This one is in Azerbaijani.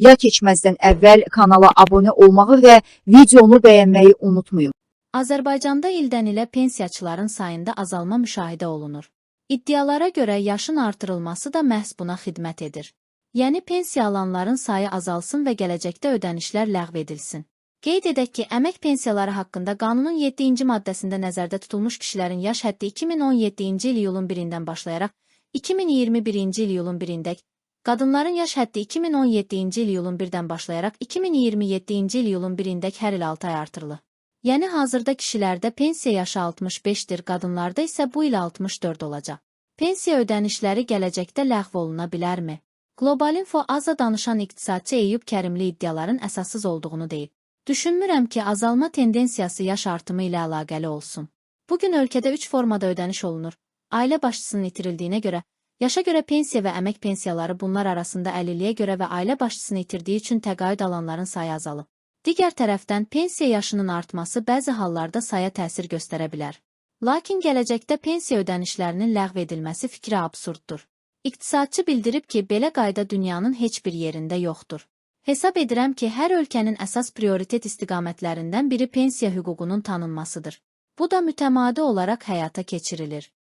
Ya keçməzdən əvvəl kanala abunə olmağı və videonu bəyənməyi unutmayın. Azərbaycanda ildən ilə pensiyaçıların sayında azalma müşahidə olunur. İddialara görə yaşın artırılması da məhz buna xidmət edir. Yəni pensiya alanların sayı azalsın və gələcəkdə ödənişlər ləğv edilsin. Qeyd edək ki, əmək pensiyaları haqqında qanunun 7-ci maddəsində nəzərdə tutulmuş kişilərin yaş həddi 2017-ci il iyulun 1-dən başlayaraq 2021-ci il iyulun 1-də, qadınların yaş həddi 2017-ci il iyulun 1-dən başlayaraq 2027-ci il iyulun 1-də hər il 6 ay artırılır. Yəni hazırda kişilərdə pensiya yaşı 65-dir, qadınlarda isə bu il 64 olacaq. Pensiya ödənişləri gələcəkdə ləğv oluna bilərmi? Globalinfo AZA danışan iqtisadçı Eyüp Kərimli iddiaların əsassız olduğunu deyib. Düşünmürəm ki, azalma tendensiyası yaş artımı ilə əlaqəli olsun. Bugün ölkədə 3 formada ödəniş olunur. Ailə başçısının itirildiyinə görə, yaşa görə pensiya və əmək pensiyaları, bunlar arasında əlilliyə görə və ailə başçısını itirdiyi üçün təqaüd alanların sayı azalıb. Digər tərəfdən, pensiya yaşının artması bəzi hallarda saya təsir göstərə bilər. Lakin gələcəkdə pensiya ödənişlərinin ləğv edilməsi fikri absurddur. İqtisadçı bildirib ki, belə qayda dünyanın heç bir yerində yoxdur. Hesab edirəm ki, hər ölkənin əsas prioritet istiqamətlərindən biri pensiya hüququnun tanınmasıdır. Bu da mütəmadi olaraq həyata keçirilir.